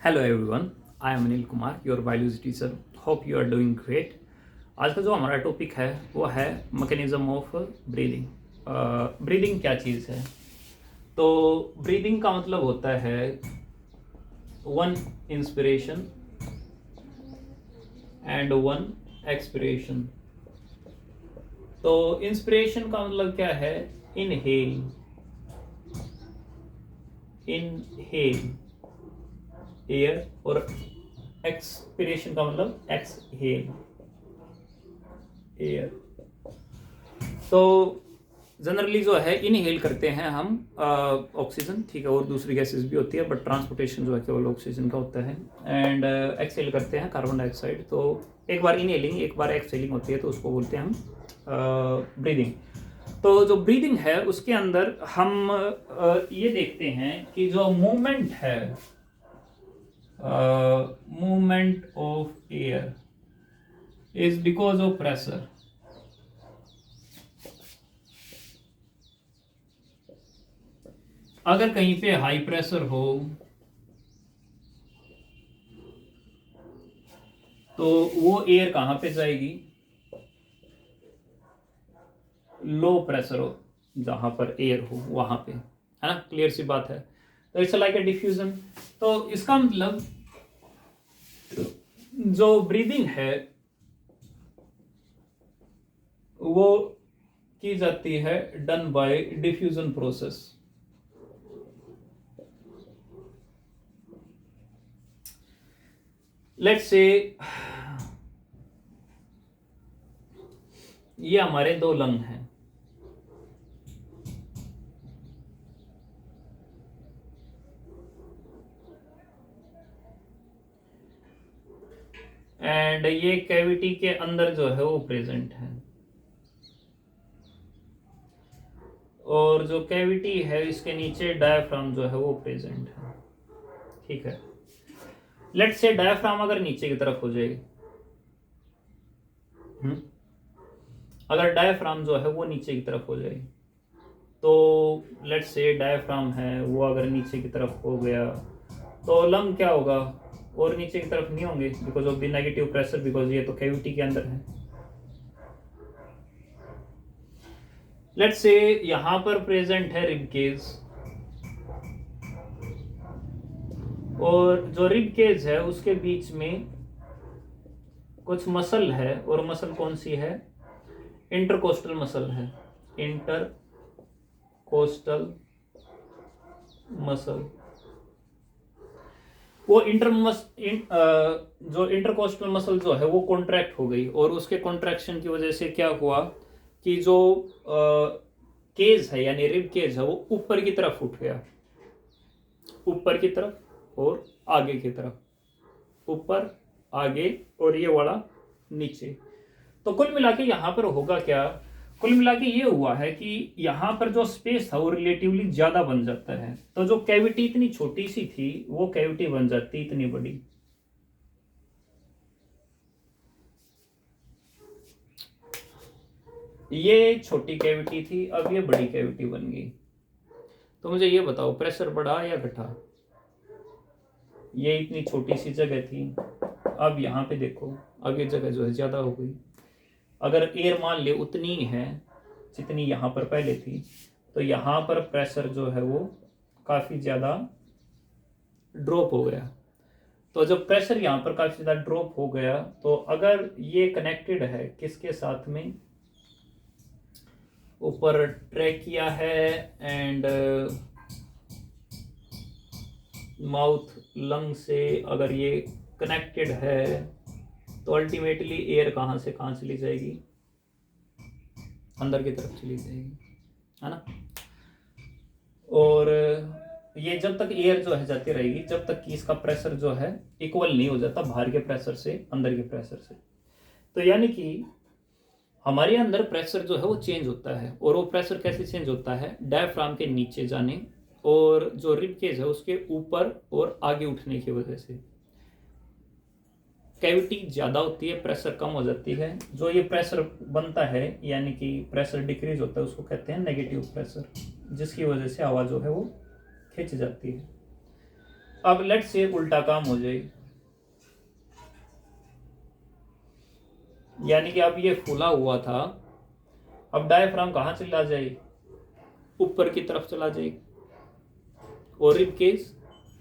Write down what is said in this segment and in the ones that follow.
Hello everyone, I am Anil Kumar, your biology teacher. Hope you are doing great. आज का जो हमारा टॉपिक है वो है मैकेनिज्म ऑफ ब्रीदिंग। ब्रीदिंग क्या चीज़ है? तो ब्रीदिंग का मतलब होता है one inspiration and one expiration. तो इंस्पिरेशन का मतलब क्या है? इनहेल, इनहेल एयर, और एक्सपिरेशन का मतलब एक्सहेल एयर। तो जनरली जो है इनहेल करते हैं हम ऑक्सीजन, ठीक है, और दूसरी गैसेस भी होती है, बट ट्रांसपोर्टेशन जो है केवल ऑक्सीजन का होता है। एंड एक्सहेल करते हैं कार्बन डाइऑक्साइड। तो एक बार इनहेलिंग एक बार एक्सहेलिंग होती है, तो उसको बोलते हैं हम ब्रीदिंग। तो जो ब्रीदिंग है उसके अंदर हम ये देखते हैं कि जो मूवमेंट है, movement of air is because of pressure. अगर कहीं पे हाई प्रेशर हो तो वो एयर कहां पे जाएगी? लो प्रेशर हो जहां पर एयर हो वहां पे, है ना? क्लियर सी बात है। तो इट्स लाइक अ डिफ्यूजन। तो इसका मतलब जो ब्रीदिंग है वो की जाती है done by diffusion process. Let's say ये हमारे दो लंग हैं, एंड ये कैविटी के अंदर जो है वो प्रेजेंट है, और जो कैविटी है इसके नीचे डायफ्राम जो है वो प्रेजेंट है। ठीक है, लेट्स से डायफ्राम अगर नीचे की तरफ हो जाए, अगर डायफ्राम जो है वो नीचे की तरफ हो जाए, तो लेट्स से डायफ्राम है वो अगर नीचे की तरफ हो गया तो लंग क्या होगा? और नीचे की तरफ नहीं होंगे because of the negative pressure, because ये तो कैविटी के अंदर है। लेट्स से यहां पर प्रेजेंट है रिब केज, और जो रिब केज है उसके बीच में कुछ मसल है, और मसल कौन सी है? इंटरकोस्टल मसल है, इंटरकोस्टल मसल। वो जो इंटरकोस्टल मसल जो है वो कॉन्ट्रैक्ट हो गई, और उसके कॉन्ट्रैक्शन की वजह से क्या हुआ कि जो केज है यानी रिब केज है वो ऊपर की तरफ उठ गया, ऊपर की तरफ और आगे की तरफ, ऊपर आगे और ये वाला नीचे। तो कुल मिला के यहां पर होगा क्या? कुल मिला के ये हुआ है कि यहां पर जो स्पेस था वो रिलेटिवली ज्यादा बन जाता है। तो जो कैविटी इतनी छोटी सी थी वो कैविटी बन जाती इतनी बड़ी। ये छोटी कैविटी थी, अब ये बड़ी कैविटी बन गई। तो मुझे ये बताओ, प्रेशर बढ़ा या घटा? ये इतनी छोटी सी जगह थी, अब यहाँ पे देखो, अब ये जगह जो है ज्यादा हो गई। अगर एयर मान ले उतनी है जितनी यहाँ पर पहले थी, तो यहाँ पर प्रेशर जो है वो काफ़ी ज़्यादा ड्रॉप हो गया। तो जब प्रेशर यहाँ पर काफ़ी ज़्यादा ड्रॉप हो गया, तो अगर ये कनेक्टेड है किसके साथ में? ऊपर ट्रैकिया है एंड माउथ लंग से अगर ये कनेक्टेड है, तो अल्टीमेटली एयर कहाँ से कहाँ चली जाएगी? अंदर की तरफ चली जाएगी, है ना? और ये जब तक एयर जो है जाती रहेगी, जब तक कि इसका प्रेशर जो है इक्वल नहीं हो जाता बाहर के प्रेशर से अंदर के प्रेशर से। तो यानी कि हमारे अंदर प्रेशर जो है वो चेंज होता है, और वो प्रेशर कैसे चेंज होता है? डायफ्राम के नीचे जाने और जो रिब केज है उसके ऊपर और आगे उठने की वजह से। कैविटी ज़्यादा होती है, प्रेशर कम हो जाती है। जो ये प्रेशर बनता है यानी कि प्रेशर डिक्रीज होता है, उसको कहते हैं नेगेटिव प्रेशर, जिसकी वजह से हवा जो है वो खिंच जाती है। अब लेट्स से उल्टा काम हो जाए, यानी कि अब ये फूला हुआ था, अब डायफ्राम कहाँ चला जाए, ऊपर की तरफ चला जाए और रिब केज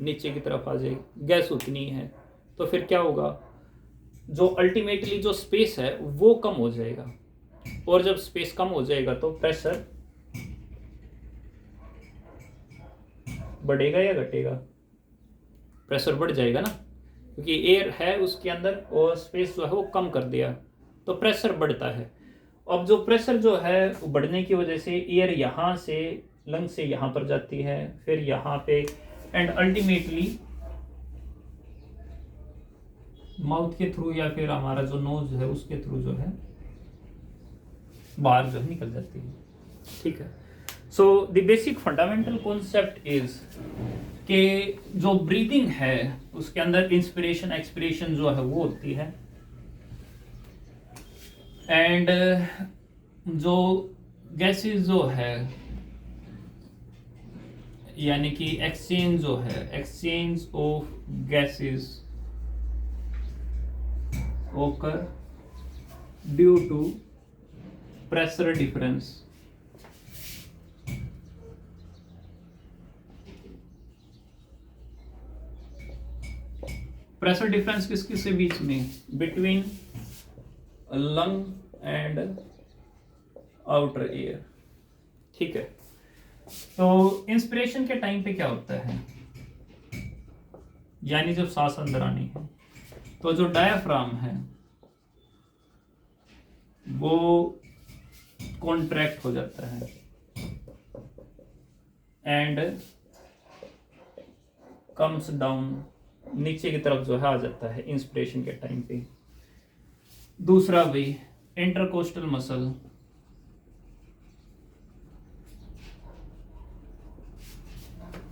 नीचे की तरफ आ जाए, गैस उतनी है। तो फिर क्या होगा, जो अल्टीमेटली जो स्पेस है वो कम हो जाएगा, और जब स्पेस कम हो जाएगा तो प्रेशर बढ़ेगा या घटेगा, प्रेशर बढ़ जाएगा ना, क्योंकि एयर है उसके अंदर और स्पेस जो है वो कम कर दिया, तो प्रेशर बढ़ता है। अब जो प्रेशर जो है वो बढ़ने की वजह से एयर यहाँ से लंग से यहाँ पर जाती है, फिर यहाँ पे, एंड अल्टीमेटली माउथ के थ्रू या फिर हमारा जो नोज है उसके थ्रू जो है बाहर जो है निकल जाती है। ठीक है, so the basic fundamental concept is कि जो ब्रीदिंग है उसके अंदर इंस्पिरेशन एक्सपिरेशन जो है वो होती है, एंड जो गैसेस जो है यानी कि एक्सचेंज जो है, exchange of gases occur due to pressure difference। Pressure difference किस किस के बीच में, between lung and outer air. ठीक है, तो इंस्पिरेशन के टाइम पे क्या होता है, यानी जब सांस अंदर आनी है तो जो डायफ्राम है वो कॉन्ट्रैक्ट हो जाता है एंड कम्स डाउन, नीचे की तरफ जो है आ जाता है इंस्पिरेशन के टाइम पे। दूसरा भी इंटरकोस्टल मसल,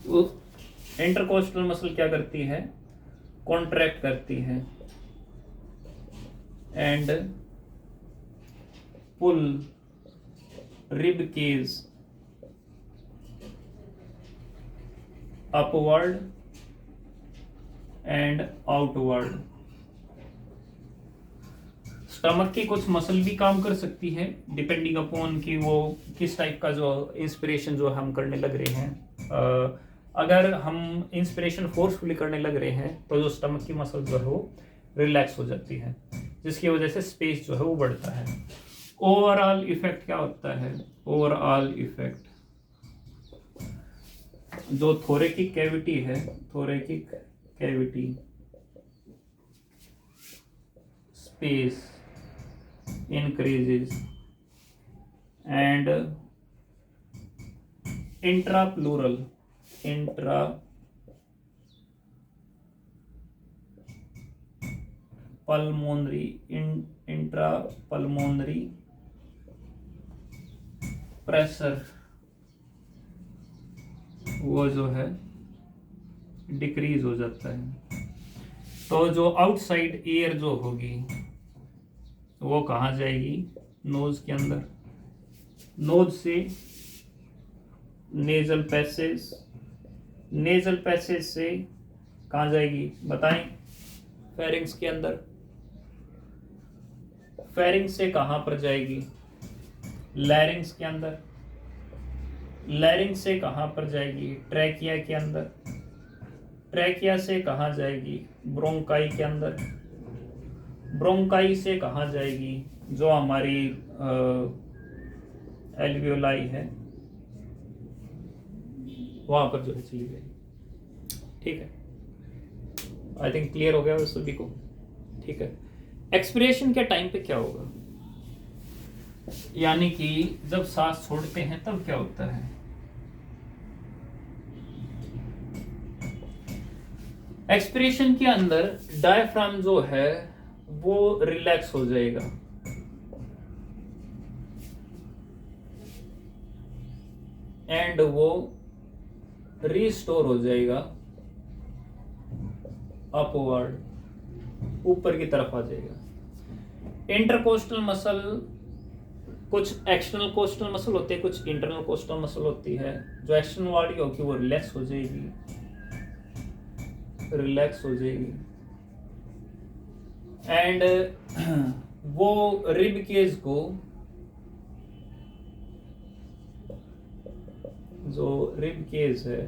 वो इंटरकोस्टल मसल क्या करती है, कॉन्ट्रैक्ट करती है and pull rib cage upward and outward. Stomach की कुछ मसल भी काम कर सकती है डिपेंडिंग अपॉन कि वो किस टाइप का जो इंस्पिरेशन जो हम करने लग रहे हैं। अगर हम इंस्पिरेशन फोर्सफुली करने लग रहे हैं तो जो स्टमक की मसल जो है वो रिलैक्स हो जाती है, जिसकी वजह से स्पेस जो है वो बढ़ता है। ओवरऑल इफेक्ट क्या होता है, ओवरऑल इफेक्ट जो थोरेकिक कैविटी है, थोरेकिक cavity space increases and intrapulmonary pressure वो जो है डिक्रीज हो जाता है। तो जो आउटसाइड एयर जो होगी वो कहाँ जाएगी, नोज के अंदर, नोज से नेजल पैसेज, नेजल पैसेज से कहाँ जाएगी बताएं, फेरिंग्स के अंदर, फेरिंग्स से कहाँ पर जाएगी, लैरिंग्स के अंदर, लैरिंग्स से कहाँ पर जाएगी, ट्रैकिया के अंदर, ट्रैकिया से कहाँ जाएगी, ब्रोंकाई के अंदर, ब्रोंकाई से कहाँ जाएगी, जो हमारी एल्वियोलाई है वहां पर जो है चली गई। ठीक है, आई थिंक क्लियर हो गया उस सभी को। ठीक है, एक्सपिरेशन के टाइम पे क्या होगा, यानी कि जब सांस छोड़ते हैं तब क्या होता है, एक्सपिरेशन के अंदर डायफ्राम जो है वो रिलैक्स हो जाएगा एंड वो रिस्टोर हो जाएगा अपवर्ड, ऊपर की तरफ आ जाएगा। इंटरकोस्टल मसल, कुछ एक्सटर्नल कोस्टल मसल होते हैं, कुछ इंटरनल कोस्टल मसल होती है। जो एक्सटर्नल वाली होगी वो रिलैक्स हो जाएगी रिलैक्स हो जाएगी एंड वो रिब केज को, जो रिब केज है,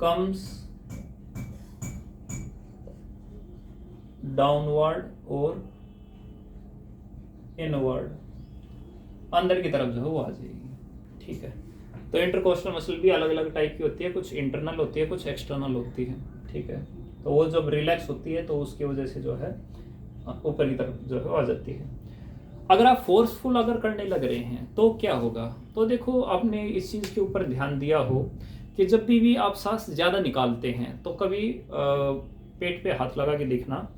कम्स डाउनवर्ड और इनवर्ड, अंदर की तरफ जो है वो आ जाएगी। ठीक है, तो इंटरकोस्टल मसल भी अलग अलग टाइप की होती है, कुछ इंटरनल होती है, कुछ एक्सटर्नल होती है। ठीक है, तो वो जब रिलैक्स होती है तो उसकी वजह से जो है ऊपर की तरफ जो है आ जाती है। अगर आप फोर्सफुल अगर करने लग रहे हैं तो क्या होगा, तो देखो आपने इस चीज़ के ऊपर ध्यान दिया हो कि जब भी आप सांस ज़्यादा निकालते हैं तो कभी पेट पे हाथ लगा के देखना,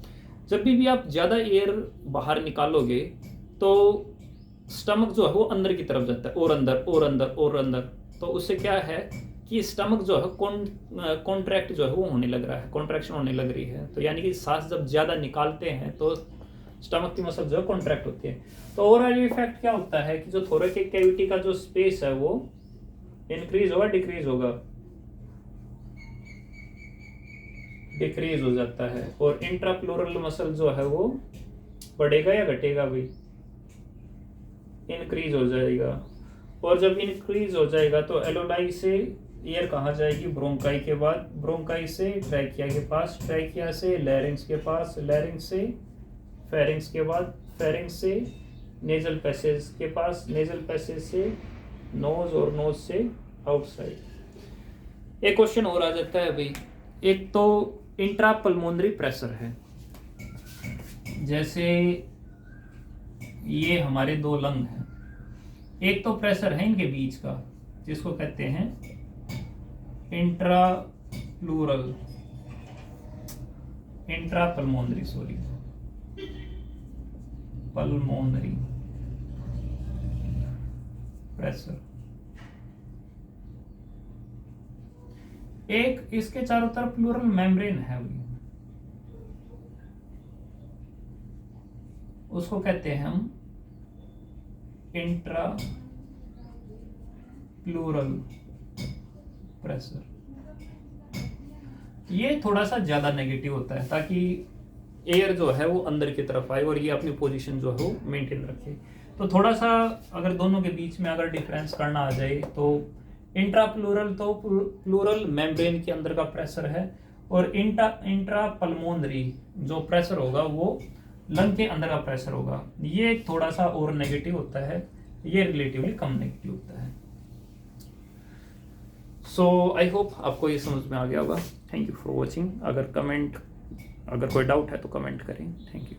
जब भी आप ज़्यादा एयर बाहर निकालोगे तो स्टमक जो है वो अंदर की तरफ जाता है, और अंदर और अंदर और अंदर। तो उससे क्या है कि स्टमक जो है कॉन्ट्रैक्ट जो है वो होने लग रहा है, कॉन्ट्रैक्शन होने लग रही है। तो यानी कि सांस जब ज़्यादा निकालते हैं तो स्टमक की मसल जो है कॉन्ट्रैक्ट होती है। तो ओवरऑल इफेक्ट क्या होता है कि जो थोरेसिक कैविटी का जो स्पेस है वो इंक्रीज होगा, डिक्रीज होगा, डिक्रीज हो जाता है, और इंट्राप्लोरल मसल जो है वो बढ़ेगा या घटेगा भाई, इंक्रीज हो जाएगा। और जब इंक्रीज हो जाएगा तो एलोलाई से एयर कहाँ जाएगी, ब्रोंकाई के बाद, ब्रोंकाई से ट्रैकिया के पास, ट्रैकिया से लैरिंग्स के पास, लैरिंग्स से फेरिंग्स के बाद, फेरिंग्स से नेजल पैसेज के पास, नेजल पैसेज से नोज, और नोज से आउटसाइड। एक क्वेश्चन और आ जाता है भाई, एक तो इंट्रापल्मोनरी प्रेशर है, जैसे ये हमारे दो लंग हैं, एक तो प्रेशर है इनके बीच का जिसको कहते हैं इंट्रापल्मोनरी पल्मोनरी प्रेशर। एक इसके चारों तरफ प्लूरल मेम्ब्रेन है, उसको कहते हैं हम इंट्रा प्लूरल प्रेशर। ये थोड़ा सा ज्यादा नेगेटिव होता है ताकि एयर जो है वो अंदर की तरफ आए और ये अपनी पोजीशन जो है वो मेंटेन रखे। तो थोड़ा सा अगर दोनों के बीच में अगर डिफरेंस करना आ जाए तो इंट्राप्लूरल तो प्लूरल मेम्ब्रेन के अंदर का प्रेशर है, और इंट्रापल्मोनरी जो प्रेशर होगा वो लंग के अंदर का प्रेशर होगा। ये थोड़ा सा और नेगेटिव होता है, ये रिलेटिवली कम नेगेटिव होता है। सो आई होप आपको ये समझ में आ गया होगा। Thank you for watching. अगर कोई डाउट है तो कमेंट करें। Thank you.